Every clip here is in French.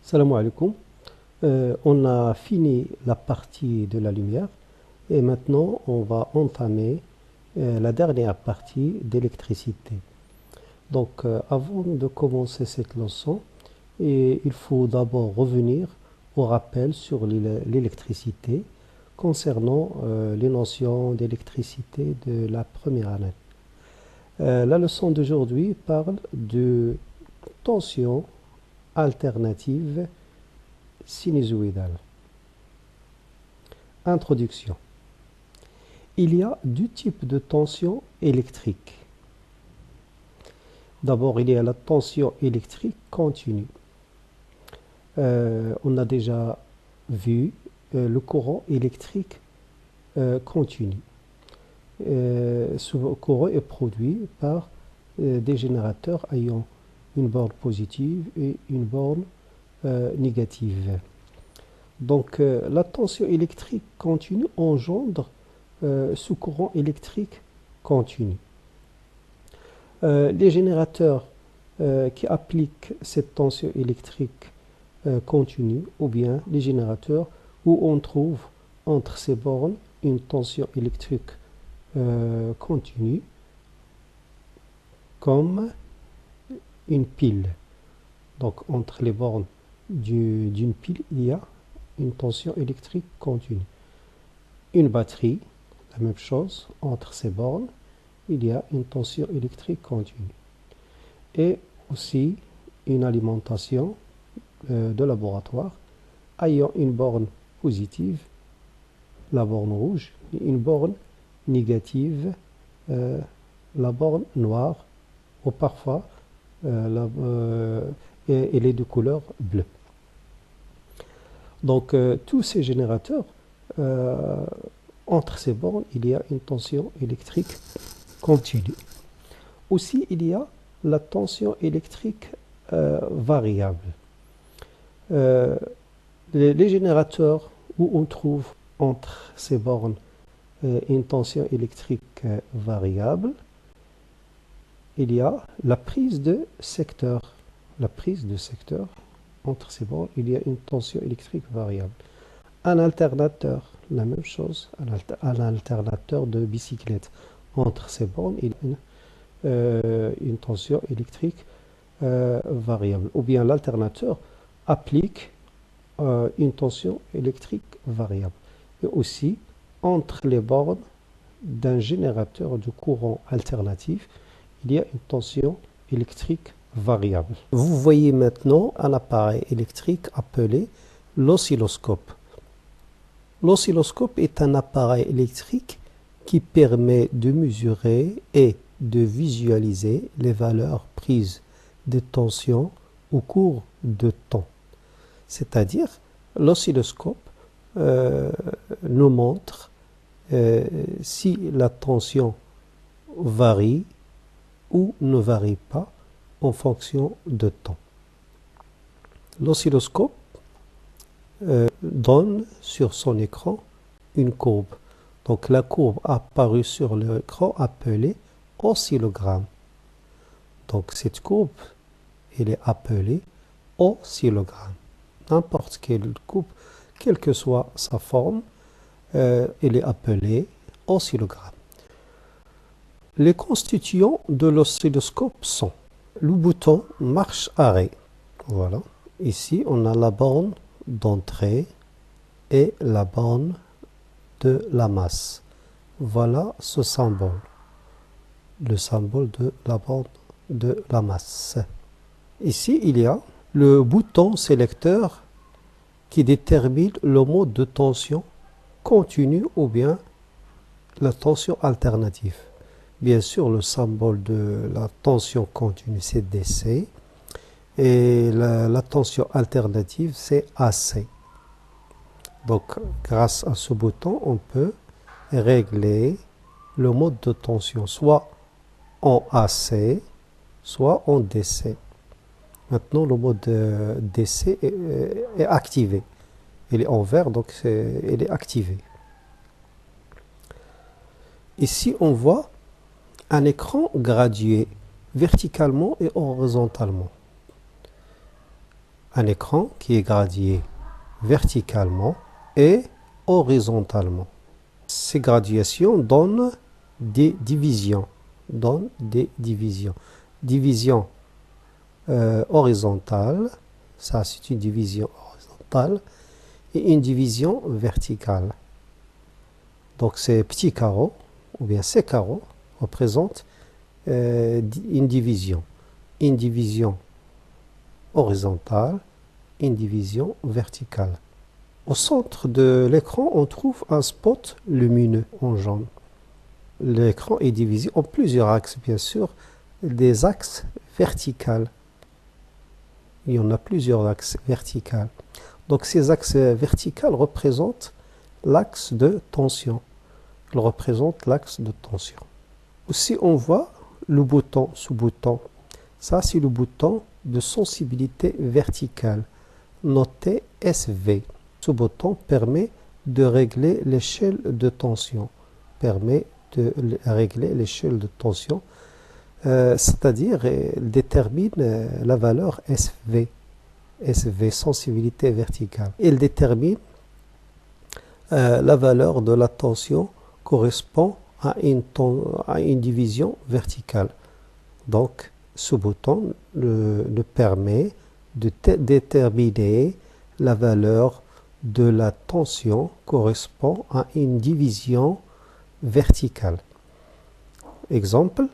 Salam alaikum. On a fini la partie de la lumière et maintenant on va entamer la dernière partie d'électricité. Donc avant de commencer cette leçon, il faut d'abord revenir au rappel sur l'électricité concernant les notions d'électricité de la première année. La leçon d'aujourd'hui parle de tension alternative sinusoïdale. Introduction. Il y a deux types de tension électrique. D'abord, il y a la tension électrique continue. On a déjà vu le courant électrique continu. Ce courant est produit par des générateurs ayant une borne positive et une borne négative. Donc la tension électrique continue engendre ce courant électrique continu. Les générateurs qui appliquent cette tension électrique continue, ou bien les générateurs où on trouve entre ces bornes une tension électrique continue, comme une pile. Donc entre les bornes d'une pile, il y a une tension électrique continue. Une batterie, la même chose, entre ces bornes, il y a une tension électrique continue. Et aussi une alimentation de laboratoire ayant une borne positive, la borne rouge, et une borne négative, la borne noire, ou parfois elle est de couleur bleue. Donc tous ces générateurs, entre ces bornes, il y a une tension électrique continue. Aussi, il y a la tension électrique variable. Les générateurs où on trouve entre ces bornes une tension électrique variable, il y a la prise de secteur. La prise de secteur, entre ces bornes, il y a une tension électrique variable. Un alternateur, la même chose, un alternateur de bicyclette. Entre ces bornes, il y a une tension électrique variable. Ou bien l'alternateur applique une tension électrique variable. Et aussi, entre les bornes d'un générateur de courant alternatif, il y a une tension électrique variable. Vous voyez maintenant un appareil électrique appelé l'oscilloscope. L'oscilloscope est un appareil électrique qui permet de mesurer et de visualiser les valeurs prises de tension au cours de temps. C'est-à-dire, l'oscilloscope nous montre si la tension varie ou ne varie pas en fonction de temps. L'oscilloscope donne sur son écran une courbe. Donc la courbe apparue sur l'écran appelée oscillogramme. Donc cette courbe, elle est appelée oscillogramme. N'importe quelle courbe, quelle que soit sa forme, elle est appelée oscillogramme. Les constituants de l'oscilloscope sont le bouton marche-arrêt. Voilà. Ici, on a la borne d'entrée et la borne de la masse. Voilà ce symbole. Le symbole de la borne de la masse. Ici, il y a le bouton sélecteur qui détermine le mode de tension continue ou bien la tension alternative. Bien sûr, le symbole de la tension continue, c'est DC. Et la tension alternative, c'est AC. Donc, grâce à ce bouton, on peut régler le mode de tension, soit en AC, soit en DC. Maintenant, le mode DC est activé. Il est en vert, donc il est activé. Ici, on voit un écran gradué verticalement et horizontalement. un écran qui est gradié verticalement et horizontalement. Ces gradations donnent des divisions. Division horizontale, ça c'est une division horizontale, et une division verticale. Donc ces petits carreaux, ou bien ces carreaux, représentent une division horizontale, une division verticale. Au centre de l'écran, on trouve un spot lumineux en jaune. L'écran est divisé en plusieurs axes, bien sûr, des axes verticaux. Il y en a plusieurs axes verticaux. Donc ces axes verticaux représentent l'axe de tension. Ils représentent l'axe de tension. Aussi, on voit le bouton, sous-bouton. Ça, c'est le bouton de sensibilité verticale, noté SV. Ce bouton permet de régler l'échelle de tension. C'est-à-dire détermine la valeur SV, sensibilité verticale. Il détermine la valeur de la tension correspond à une division verticale. Donc, ce bouton nous permet de déterminer la valeur de la tension correspond à une division verticale. Exemple,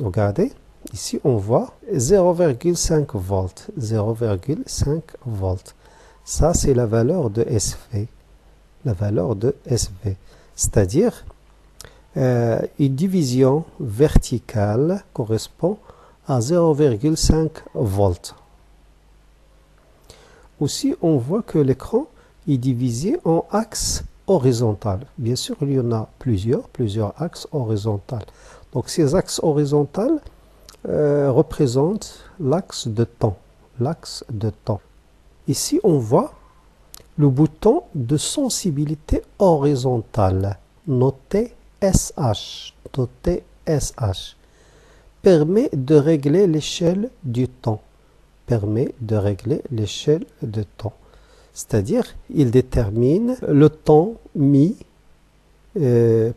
regardez, ici on voit 0,5 volts. 0,5 volts. Ça, c'est la valeur de SV. La valeur de SV. C'est-à-dire, une division verticale correspond à 0,5 volts. Aussi, on voit que l'écran est divisé en axes horizontaux. Bien sûr, il y en a plusieurs axes horizontaux. Donc, ces axes horizontaux représentent l'axe de temps. L'axe de temps. Ici, on voit le bouton de sensibilité horizontale, noté SH. Noté SH. Permet de régler l'échelle du temps. C'est-à-dire, il détermine le temps mis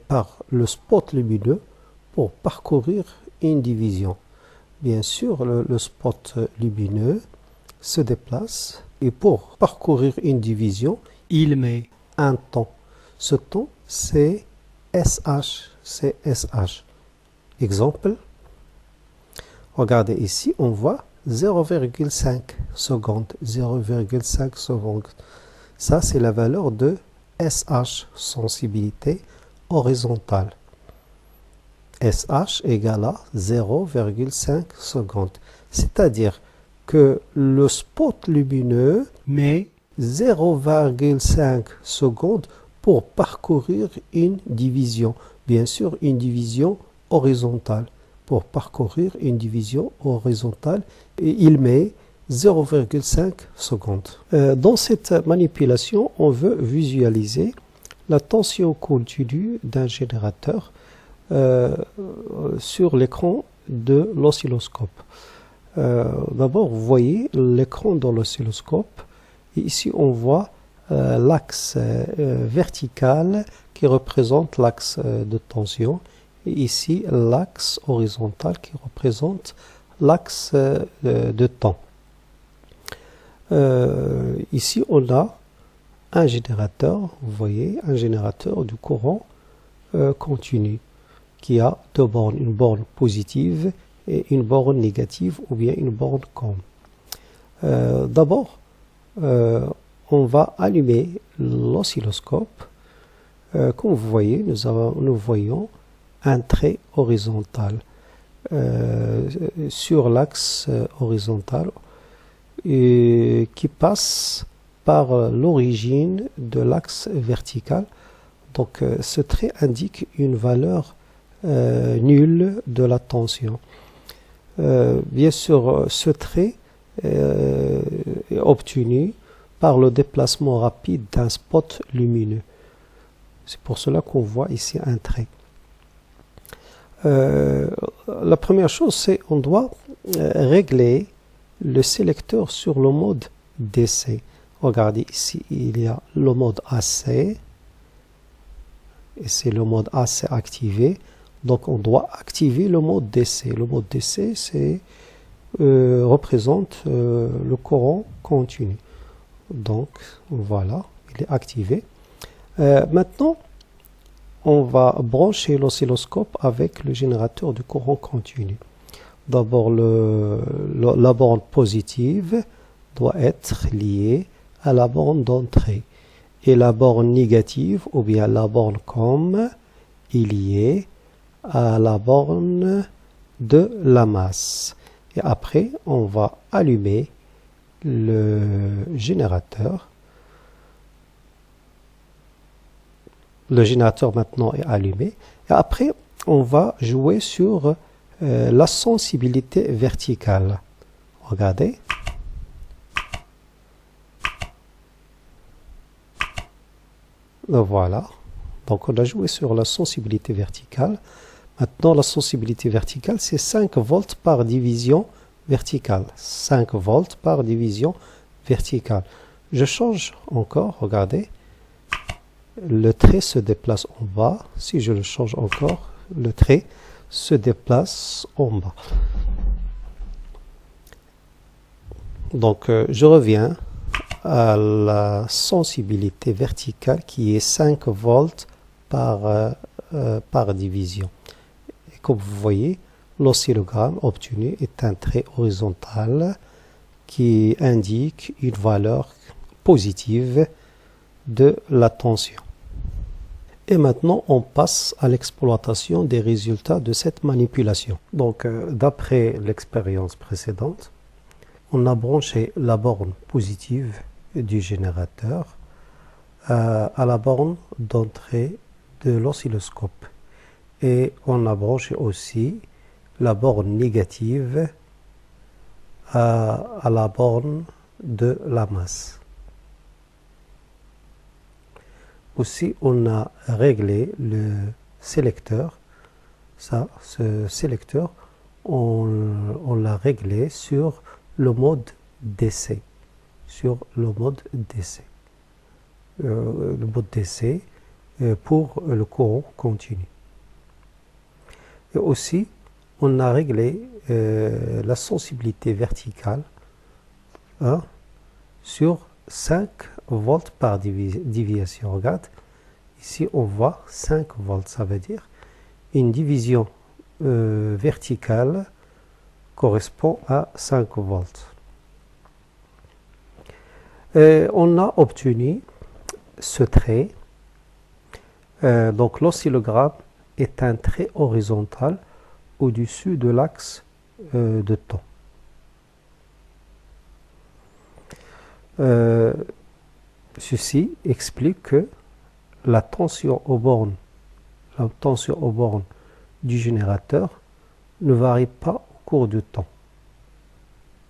par le spot lumineux pour parcourir une division. Bien sûr, le spot lumineux se déplace et pour parcourir une division, il met un temps. Ce temps, c'est SH. Exemple, regardez ici, on voit 0,5 secondes. 0,5 secondes. Ça, c'est la valeur de SH, sensibilité horizontale. SH égale à 0,5 secondes. C'est-à-dire que le spot lumineux met 0,5 secondes pour parcourir une division. Bien sûr, une division horizontale. Pour parcourir une division horizontale, et il met 0,5 secondes. Dans cette manipulation, on veut visualiser la tension continue d'un générateur sur l'écran de l'oscilloscope. D'abord, vous voyez l'écran de l'oscilloscope. Ici, on voit l'axe vertical qui représente l'axe de tension. Et ici, l'axe horizontal qui représente l'axe de temps. Ici, on a un générateur, vous voyez, un générateur du courant continu qui a deux bornes, une borne positive et une borne négative ou bien une borne com. D'abord, on va allumer l'oscilloscope. Comme vous voyez, nous voyons un trait horizontal sur l'axe horizontal qui passe par l'origine de l'axe vertical. Donc ce trait indique une valeur nulle de la tension. Bien sûr, ce trait est obtenu par le déplacement rapide d'un spot lumineux. C'est pour cela qu'on voit ici un trait. La première chose, c'est qu'on doit régler le sélecteur sur le mode DC. Regardez ici, il y a le mode AC. Et c'est le mode AC activé. Donc on doit activer le mode DC. Le mode DC, représente le courant continu. Donc voilà, il est activé. Maintenant, on va brancher l'oscilloscope avec le générateur de courant continu. D'abord, la borne positive doit être liée à la borne d'entrée. Et la borne négative, ou bien la borne COM, est liée à la borne de la masse. Et après, on va allumer le générateur. Le générateur maintenant est allumé. Et après, on va jouer sur la sensibilité verticale. Regardez. Voilà. Donc on a joué sur la sensibilité verticale. Maintenant, la sensibilité verticale, c'est 5 volts par division verticale. 5 volts par division verticale. Je change encore, regardez. Le trait se déplace en bas. Si je le change encore, le trait se déplace en bas. Donc, je reviens à la sensibilité verticale qui est 5 volts par division. Et comme vous voyez, l'oscillogramme obtenu est un trait horizontal qui indique une valeur positive de la tension. Et maintenant, on passe à l'exploitation des résultats de cette manipulation. Donc, d'après l'expérience précédente, on a branché la borne positive du générateur à la borne d'entrée de l'oscilloscope. Et on a branché aussi la borne négative à la borne de la masse. Aussi, on a réglé le sélecteur. Ce sélecteur, on l'a réglé sur le mode DC. Sur le mode DC. Le mode DC pour le courant continu. Et aussi, on a réglé la sensibilité verticale sur 5 volts par déviation. Regarde, ici on voit 5 volts, ça veut dire une division verticale correspond à 5 volts. On a obtenu ce trait. Donc l'oscillogramme est un trait horizontal au-dessus de l'axe de temps. Ceci explique que la tension aux bornes du générateur ne varie pas au cours du temps,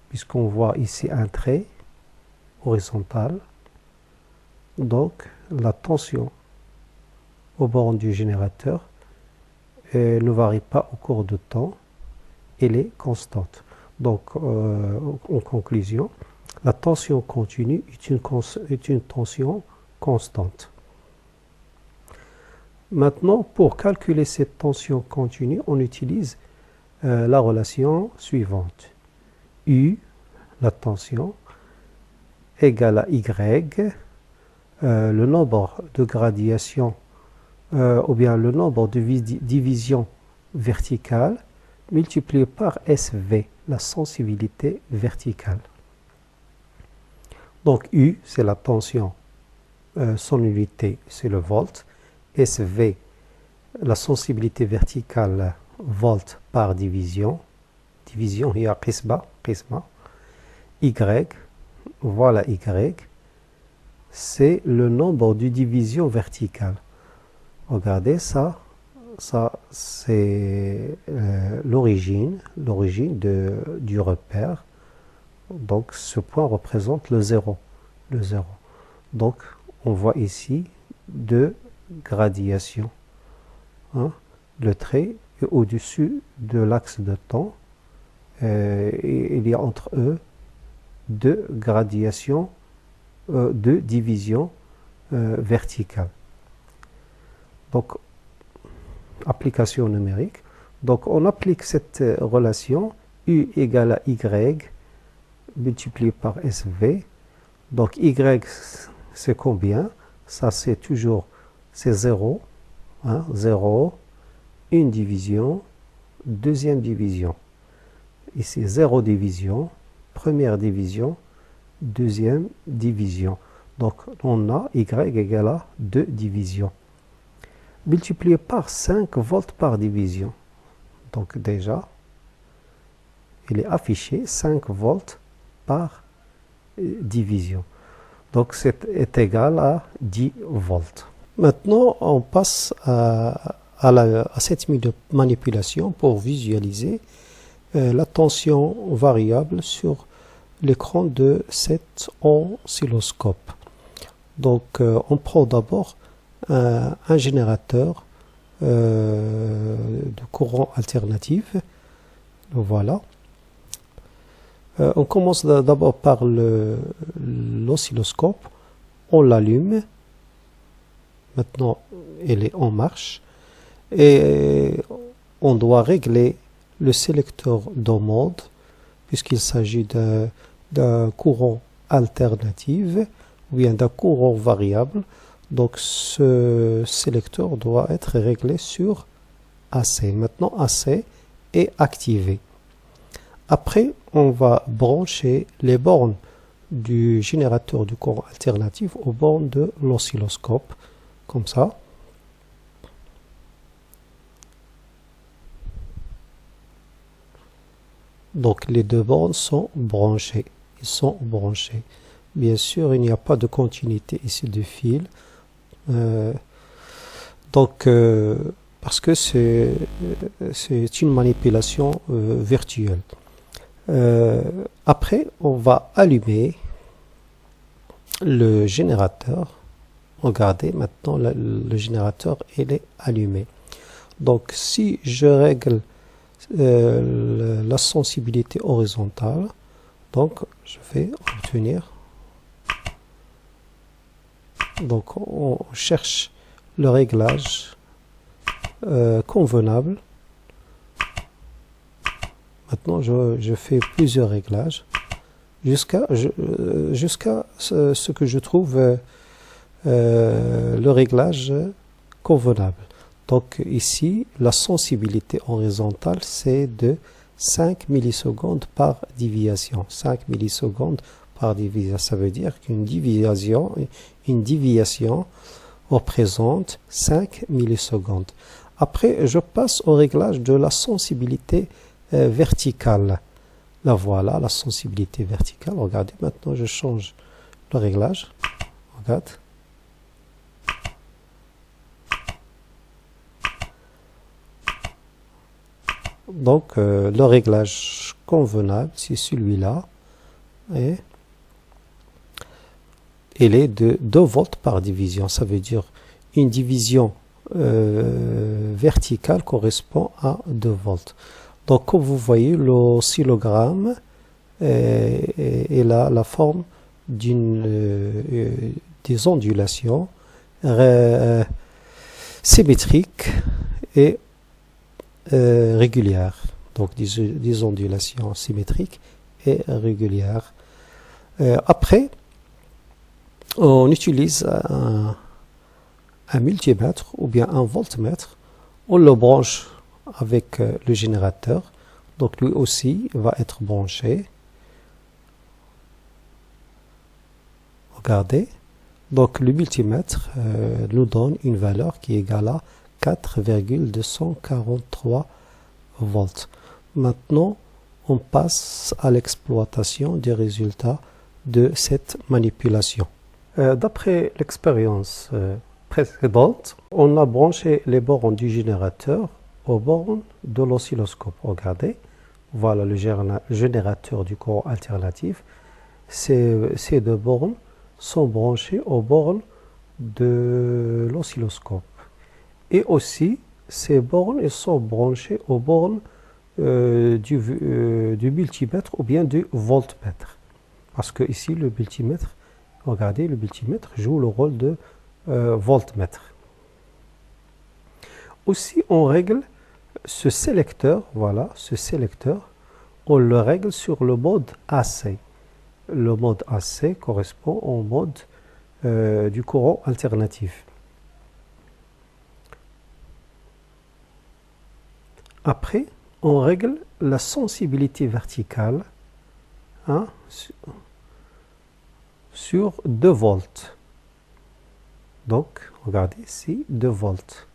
puisqu'on voit ici un trait horizontal. Donc la tension aux bornes du générateur ne varie pas au cours du temps, elle est constante. Donc en conclusion, la tension continue est une tension constante. Maintenant, pour calculer cette tension continue, on utilise la relation suivante. U, la tension, égale à Y, le nombre de gradations, ou bien le nombre de divisions verticales, multiplié par SV, la sensibilité verticale. Donc U, c'est la tension, son unité, c'est le volt. SV, la sensibilité verticale, volt par division. Division, il y a qisma. Y, voilà Y, c'est le nombre de divisions verticales. Regardez ça c'est l'origine du repère. Donc ce point représente le 0. Donc on voit ici 2 gradations. Le trait est au-dessus de l'axe de temps. Il y a entre eux de gradation, de division verticale. Donc, application numérique. Donc, on applique cette relation U égale à Y multiplié par SV. Donc, Y, c'est combien? Ça, c'est toujours, c'est 0. Hein, 0, une division, deuxième division. Ici, 0 division, première division, deuxième division. Donc, on a Y égale à 2 divisions. Multiplié par 5 volts par division. Donc, déjà, il est affiché 5 volts par division. Donc, c'est égal à 10 volts. Maintenant, on passe à cette manipulation pour visualiser la tension variable sur l'écran de cet oscilloscope. Donc, on prend d'abord un générateur de courant alternatif. Voilà. On commence d'abord par l'oscilloscope. On l'allume. Maintenant, elle est en marche. Et on doit régler le sélecteur de mode, puisqu'il s'agit d'un courant alternatif ou bien d'un courant variable. Donc, ce sélecteur doit être réglé sur AC. Maintenant, AC est activé. Après, on va brancher les bornes du générateur du courant alternatif aux bornes de l'oscilloscope, comme ça. Donc, les deux bornes sont branchées. Ils sont branchés. Bien sûr, il n'y a pas de continuité ici de fil. Parce que c'est une manipulation virtuelle. Après, on va allumer le générateur. Regardez, maintenant, le générateur, il est allumé. Donc, si je règle la sensibilité horizontale, donc, je vais obtenir. Donc, on cherche le réglage convenable. Maintenant, je fais plusieurs réglages jusqu'à ce que je trouve le réglage convenable. Donc, ici, la sensibilité horizontale, c'est de 5 millisecondes par déviation. 5 millisecondes par déviation, ça veut dire qu'une déviation représente 5 millisecondes. Après, je passe au réglage de la sensibilité verticale. Là, voilà, la sensibilité verticale. Regardez, maintenant, je change le réglage. Regarde. Donc, le réglage convenable, c'est celui-là. Et il est de 2 volts par division. Ça veut dire une division verticale correspond à 2 volts. Donc, comme vous voyez, l'oscillogramme il a la forme des ondulations symétriques et régulières. Donc, des ondulations symétriques et régulières. Après, on utilise un multimètre ou bien un voltmètre. On le branche avec le générateur. Donc, lui aussi va être branché. Regardez. Donc, le multimètre nous donne une valeur qui est égale à 4,243 volts. Maintenant, on passe à l'exploitation des résultats de cette manipulation. D'après l'expérience précédente, on a branché les bornes du générateur aux bornes de l'oscilloscope. Regardez, voilà le générateur du courant alternatif. Ces deux bornes sont branchées aux bornes de l'oscilloscope. Et aussi, ces bornes elles sont branchées aux bornes du multimètre ou bien du voltmètre. Parce que ici, le multimètre, regardez, le multimètre joue le rôle de voltmètre. Aussi, on règle ce sélecteur, voilà, ce sélecteur, on le règle sur le mode AC. Le mode AC correspond au mode du courant alternatif. Après, on règle la sensibilité verticale, hein, sur 2 volts. Donc, regardez ici, 2 volts.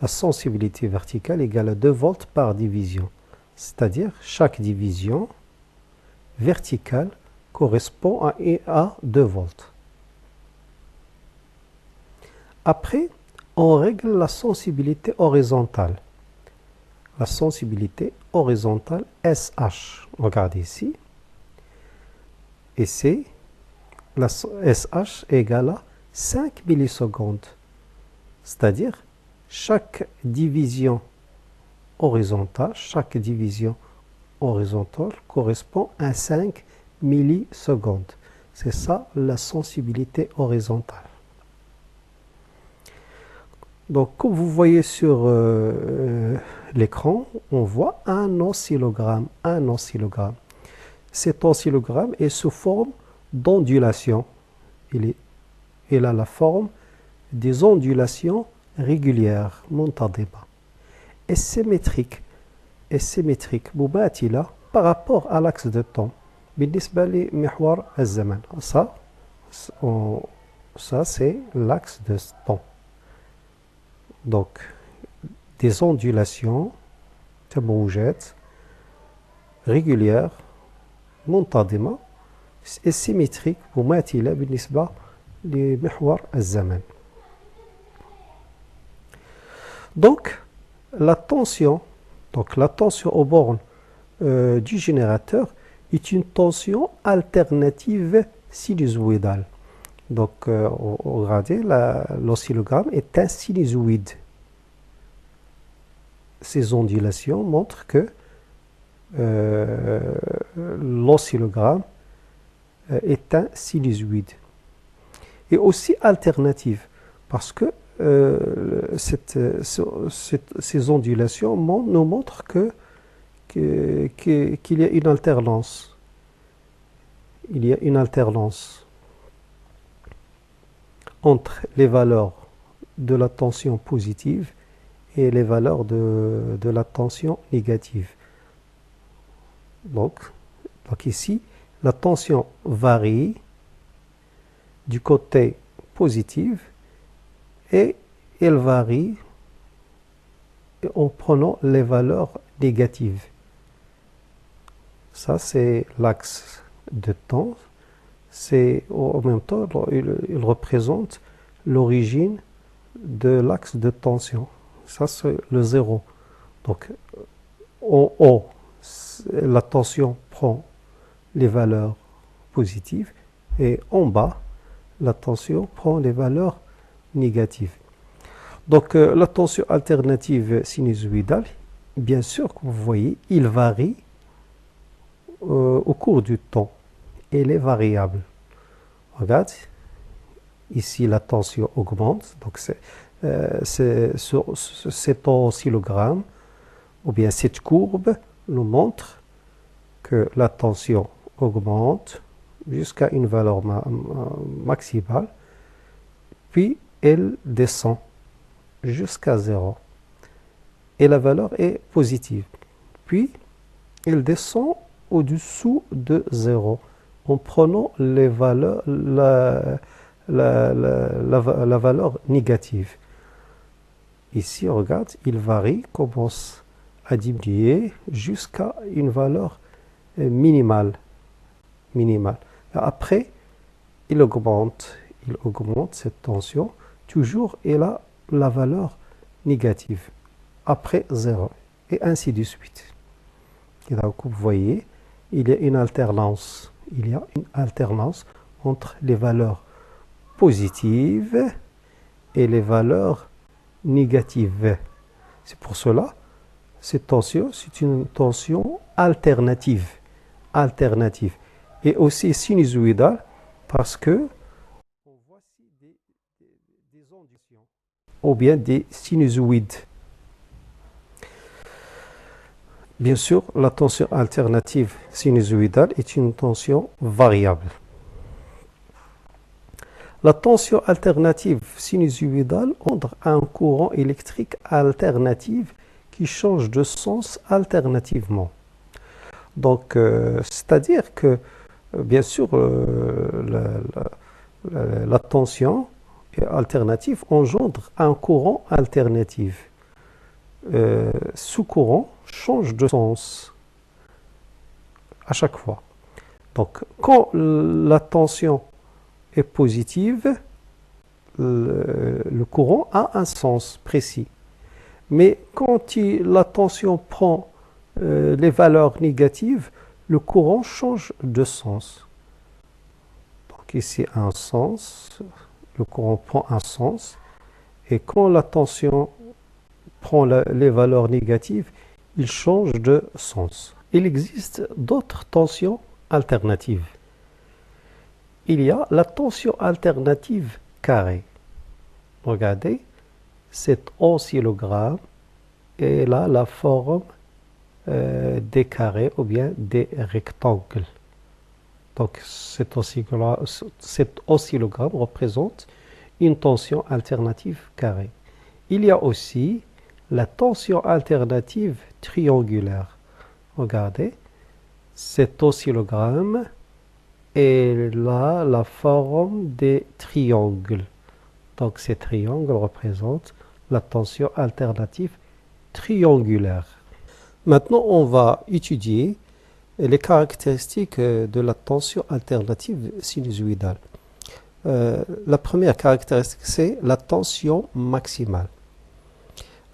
La sensibilité verticale égale à 2 volts par division. C'est-à-dire, chaque division verticale correspond à 2 volts. Après, on règle la sensibilité horizontale. La sensibilité horizontale SH. Regardez ici. Et c'est la SH égale à 5 millisecondes. C'est-à-dire, chaque division horizontale correspond à 5 millisecondes. C'est ça la sensibilité horizontale. Donc, comme vous voyez sur l'écran, on voit un oscillogramme. Cet oscillogramme est sous forme d'ondulation. Il a la forme des ondulations régulières, منتظمة, et symétriques. مماثلة par rapport à l'axe de temps. بالنسبة لمحور الزمن. Ça c'est l'axe de temps. Donc, des ondulations تموجات régulières منتظمة et symétriques مماثلة بالنسبة لمحور الزمن. Donc, la tension aux bornes du générateur est une tension alternative sinusoïdale. Donc, regardez, l'oscillogramme est un sinusoïde. Ces ondulations montrent que l'oscillogramme est un sinusoïde. Et aussi alternative, parce que ces ondulations nous montrent qu'il y a une alternance. Il y a une alternance entre les valeurs de la tension positive et les valeurs de la tension négative. Donc ici, la tension varie du côté positif et elle varie en prenant les valeurs négatives. Ça, c'est l'axe de temps. C'est en même temps, il représente l'origine de l'axe de tension. Ça, c'est le zéro. Donc, en haut, la tension prend les valeurs positives et en bas, la tension prend les valeurs négatives. Donc, la tension alternative sinusoïdale, bien sûr, comme vous voyez, il varie au cours du temps. Elle est variable. Regarde, ici la tension augmente, donc cet oscillogramme ou bien cette courbe nous montre que la tension augmente jusqu'à une valeur maximale, puis elle descend jusqu'à 0 et la valeur est positive. Puis elle descend au-dessous de 0 en prenant les valeurs, la valeur négative. Ici, regarde, il varie, commence à diminuer jusqu'à une valeur minimale. Après, il augmente cette tension, toujours il a la valeur négative, après 0, et ainsi de suite. Et donc, vous voyez, il y a une alternance entre les valeurs positives et les valeurs négatives. C'est pour cela, cette tension, c'est une tension alternative. et aussi sinusoïdale parce que on voit ici des ondulations ou bien des sinusoïdes. Bien sûr, la tension alternative sinusoïdale est une tension variable. La tension alternative sinusoïdale entre un courant électrique alternatif qui change de sens alternativement. Donc, c'est-à-dire que, bien sûr, la tension alternative engendre un courant alternatif. Ce courant change de sens à chaque fois. Donc, quand la tension est positive, le courant a un sens précis. Mais quand la tension prend les valeurs négatives, le courant change de sens. Donc ici un sens, le courant prend un sens, et quand la tension prend les valeurs négatives, il change de sens. Il existe d'autres tensions alternatives. Il y a la tension alternative carrée. Regardez, cet oscillogramme est là la forme des carrés ou bien des rectangles. Donc cet oscillogramme représente une tension alternative carrée. Il y a aussi la tension alternative triangulaire. Regardez, cet oscillogramme est là la forme des triangles. Donc ces triangles représentent la tension alternative triangulaire. Maintenant, on va étudier les caractéristiques de la tension alternative sinusoïdale. La première caractéristique, c'est la tension maximale.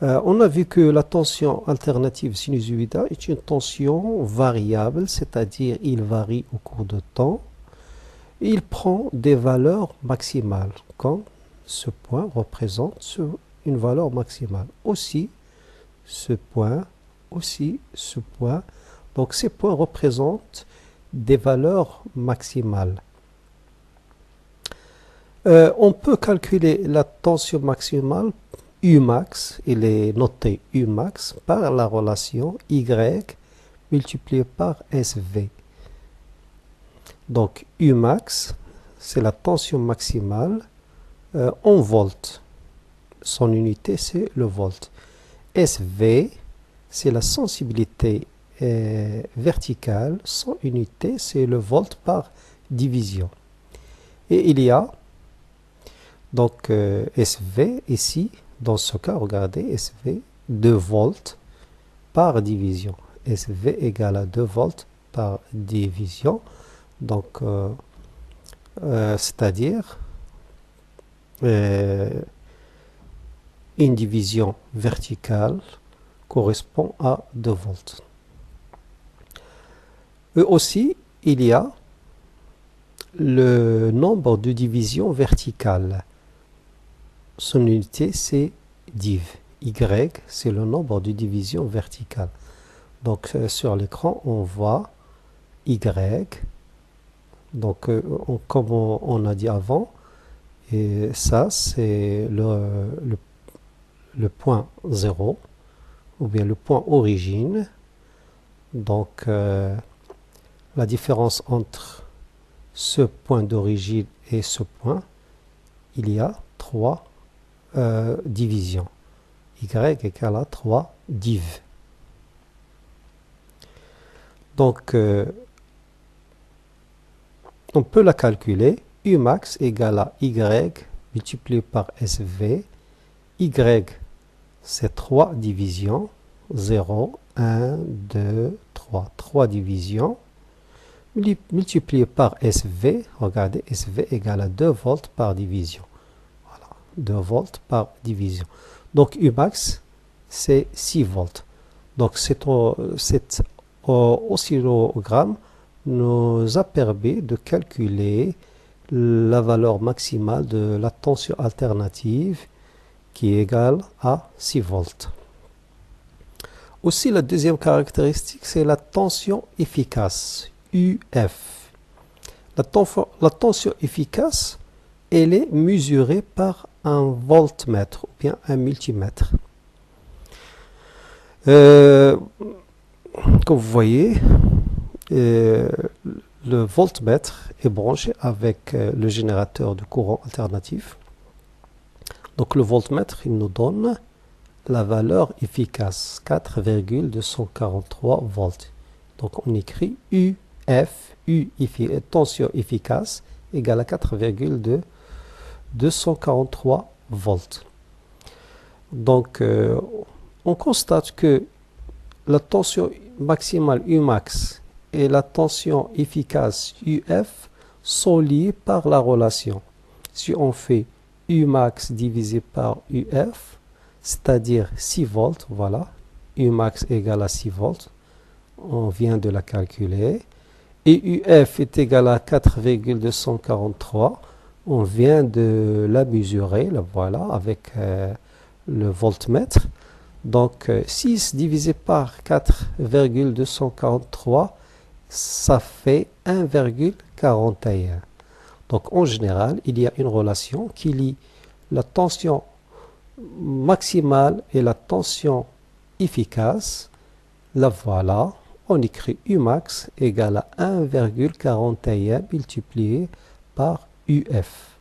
On a vu que la tension alternative sinusoïdale est une tension variable, c'est-à-dire il varie au cours de temps. Il prend des valeurs maximales, comme ce point représente une valeur maximale. Aussi, ce point. Donc ces points représentent des valeurs maximales. On peut calculer la tension maximale Umax, il est noté Umax, par la relation Y multiplié par SV. Donc Umax, c'est la tension maximale en volts. Son unité, c'est le volt. SV, c'est la sensibilité verticale. Son unité, c'est le volt par division. Et il y a donc SV ici, dans ce cas, regardez, SV, 2 volts par division. SV égale à 2 volts par division. Donc, c'est-à-dire une division verticale correspond à 2 volts. Et aussi, il y a le nombre de divisions verticales. Son unité, c'est div. Y, c'est le nombre de divisions verticales. Donc, sur l'écran, on voit Y. Donc, comme on a dit avant, et ça, c'est le point 0, ou bien le point origine. Donc, la différence entre ce point d'origine et ce point, il y a 3 divisions. Y égale à 3 div. Donc, on peut la calculer. Umax égale à Y multiplié par SV. Y, c'est 3 divisions. 0, 1, 2, 3. 3 divisions. Multiplié par SV. Regardez, SV égale à 2 volts par division. 2 volts par division. Donc Umax, c'est 6 volts. Donc cet oscillogramme nous a permis de calculer la valeur maximale de la tension alternative qui est égale à 6 volts. Aussi, la deuxième caractéristique, c'est la tension efficace, UF. La tension efficace, elle est mesurée par un voltmètre ou bien un multimètre. Comme vous voyez, le voltmètre est branché avec le générateur de courant alternatif. Donc le voltmètre, il nous donne la valeur efficace, 4,243 volts. Donc on écrit UF, tension efficace, égale à 4,243 volts. Donc on constate que la tension maximale Umax et la tension efficace UF sont liées par la relation. Si on fait Umax divisé par UF, c'est-à-dire 6 volts, voilà, Umax égale à 6 volts, on vient de la calculer, et UF est égal à 4,243, on vient de la mesurer, la voilà, avec le voltmètre. Donc 6 divisé par 4,243, ça fait 1,41. Donc en général, il y a une relation qui lie la tension maximale et la tension efficace. La voilà, on écrit Umax égale à 1,41 multiplié par UF.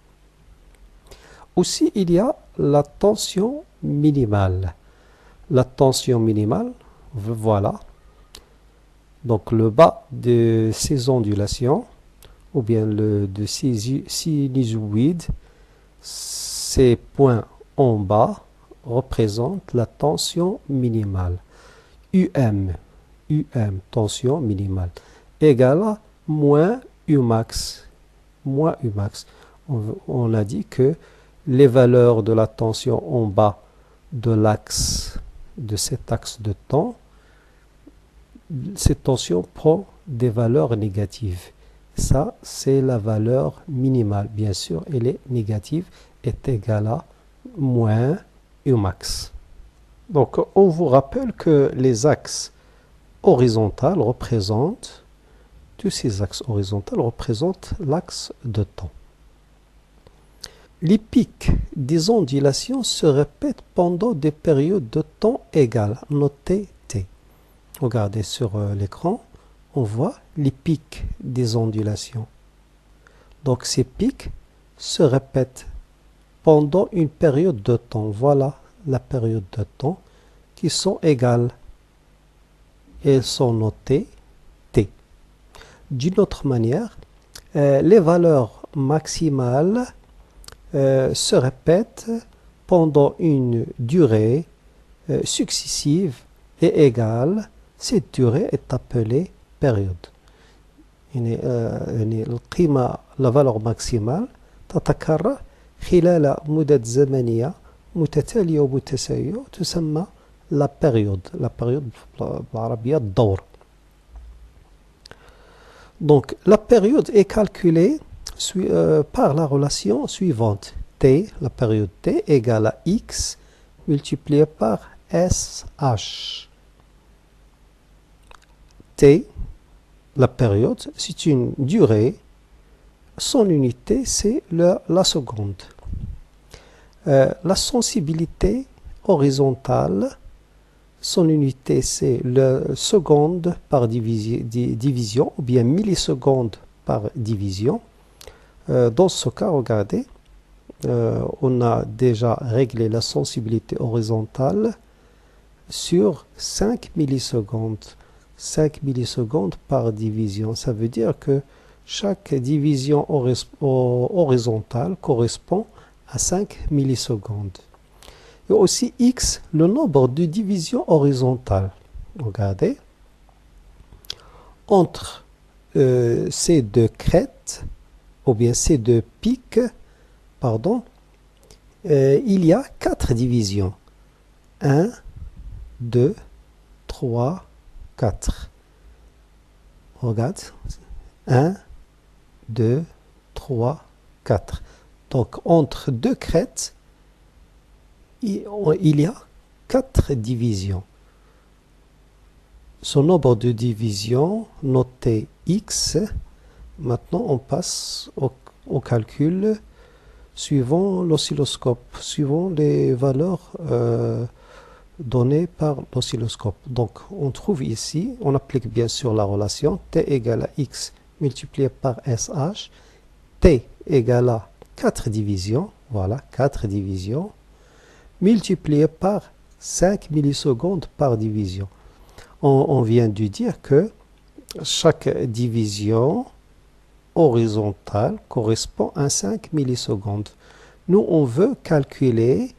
Aussi, il y a la tension minimale. La tension minimale, voilà. Donc le bas de ces ondulations, ou bien de sinusoïdes, ces points en bas représentent la tension minimale. UM, tension minimale, égale à moins Umax. Moins Umax. On a dit que les valeurs de la tension en bas de l'axe, de cet axe de temps, cette tension prend des valeurs négatives. Ça, c'est la valeur minimale. Bien sûr, elle est négative, est égale à moins Umax. Donc, on vous rappelle que les axes horizontaux représentent, tous ces axes horizontaux représentent l'axe de temps. Les pics des ondulations se répètent pendant des périodes de temps égales, notez T. Regardez sur l'écran, on voit les pics des ondulations. Donc ces pics se répètent pendant une période de temps. Voilà la période de temps qui sont égales. Elles sont notées T. D'une autre manière, les valeurs maximales se répètent pendant une durée successive et égale. Cette durée est appelée période. القيمة la valeur maximale تتكرر خلال مدة زمنية متتالية ومتساوية تسمى la période. La période بالعربية الدور. Donc la période est calculée par la relation suivante. T, la période T égale à X multiplié par SH. T, la période, c'est une durée. Son unité, c'est la seconde. La sensibilité horizontale, son unité, c'est la seconde par division, ou bien millisecondes par division. Dans ce cas, regardez, on a déjà réglé la sensibilité horizontale sur 5 millisecondes. 5 millisecondes par division. Ça veut dire que chaque division horizontale correspond à 5 millisecondes. Et aussi X, le nombre de divisions horizontales. Regardez. Entre ces deux crêtes, ou bien ces deux pics, pardon, il y a 4 divisions. 1, 2, 3, 4. Regarde. 1, 2, 3, 4. Donc, entre deux crêtes, il y a 4 divisions. Son nombre de divisions, noté X, Maintenant, on passe au calcul suivant l'oscilloscope, suivant les valeurs données par l'oscilloscope. Donc, on trouve ici, on applique bien sûr la relation t égale à x multiplié par sh, t égale à 4 divisions, voilà, 4 divisions, multiplié par 5 millisecondes par division. On vient de dire que chaque division horizontale correspond à 5 millisecondes. Nous, on veut calculer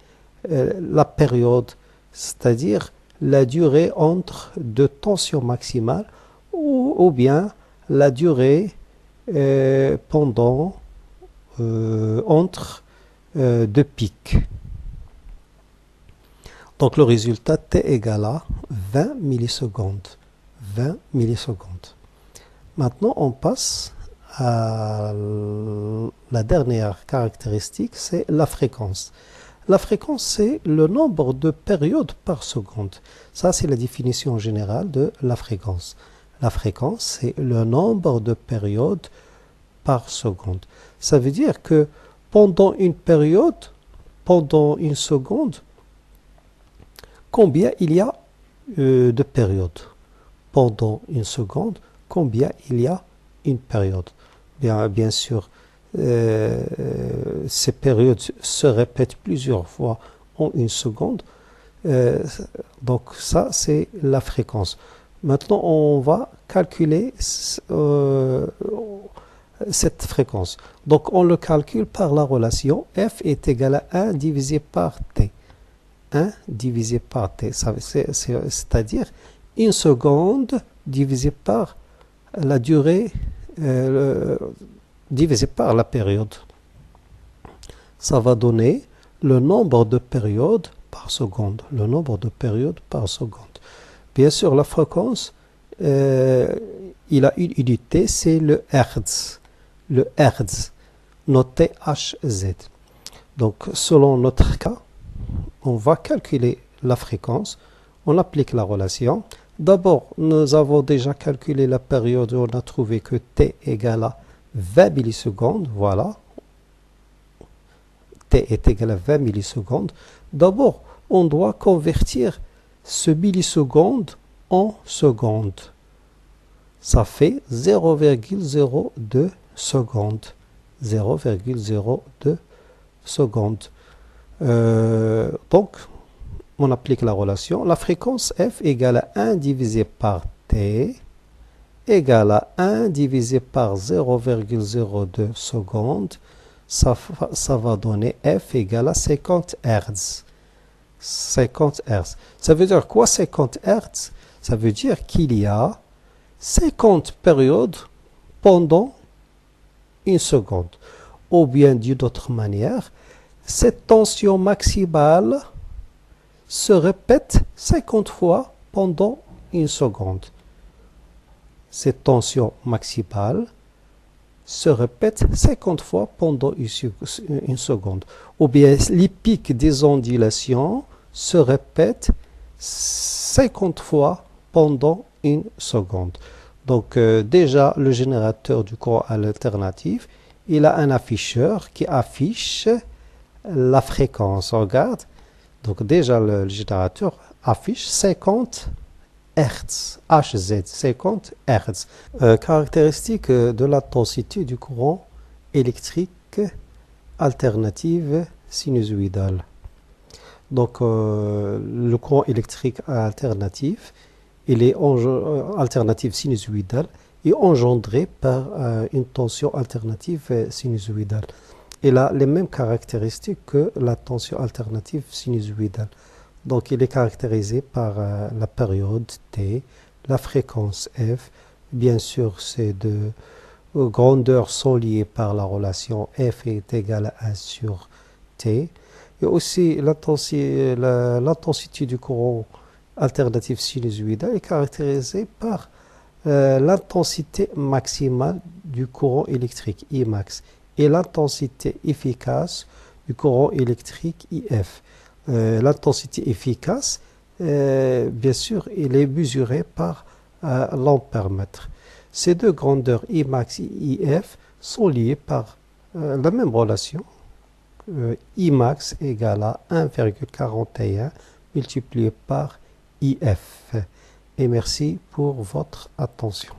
la période, c'est-à-dire la durée entre deux tensions maximales ou bien la durée pendant entre deux pics. Donc le résultat t égale à 20 millisecondes. 20 millisecondes. Maintenant, on passe à la dernière caractéristique, c'est la fréquence. La fréquence, c'est le nombre de périodes par seconde. Ça, c'est la définition générale de la fréquence. La fréquence, c'est le nombre de périodes par seconde. Ça veut dire que pendant une période, pendant une seconde, combien il y a de périodes? Pendant une seconde, combien il y a une période? Bien sûr, ces périodes se répètent plusieurs fois en une seconde. Donc ça, c'est la fréquence. Maintenant, on va calculer cette fréquence. Donc, on le calcule par la relation f est égal à 1 divisé par t. 1 divisé par t, c'est-à-dire une seconde divisé par la durée divisé par la période. Ça va donner le nombre de périodes par seconde. Le nombre de périodes par seconde. Bien sûr, la fréquence, il a une unité, c'est le Hertz. Le Hertz, noté Hz. Donc, selon notre cas, on va calculer la fréquence. On applique la relation. D'abord, nous avons déjà calculé la période où on a trouvé que t égale à 20 millisecondes. Voilà. T est égal à 20 millisecondes. D'abord, on doit convertir ce milliseconde en seconde. Ça fait 0,02 secondes. 0,02 secondes. Donc, on applique la relation. La fréquence f égale à 1 divisé par t égale à 1 divisé par 0,02 secondes. Ça va donner f égale à 50 Hz. 50 Hz. Ça veut dire quoi 50 Hz? Ça veut dire qu'il y a 50 périodes pendant une seconde. Ou bien d'une autre manière, cette tension maximale se répète 50 fois pendant une seconde. Cette tension maximale se répète 50 fois pendant une seconde. Ou bien les pics des ondulations se répètent 50 fois pendant une seconde. Donc déjà, le générateur du courant alternatif, il a un afficheur qui affiche la fréquence. Regarde. Donc déjà, le générateur affiche 50 Hz, Hz, 50 Hz. Caractéristique de l'intensité du courant électrique alternative sinusoïdale. Donc, le courant électrique alternatif, il est alternative sinusoïdale et engendré par une tension alternative sinusoïdale. Il a les mêmes caractéristiques que la tension alternative sinusoïdale. Donc, il est caractérisé par la période t, la fréquence f. Bien sûr, ces deux grandeurs sont liées par la relation f est égale à 1 sur t. Et aussi, l'intensité du courant alternatif sinusoïdal est caractérisée par l'intensité maximale du courant électrique, Imax, et l'intensité efficace du courant électrique, IF. L'intensité efficace, bien sûr, elle est mesurée par l'ampèremètre. Ces deux grandeurs Imax et IF sont liées par la même relation. Imax égale à 1,41 multiplié par IF. Et merci pour votre attention.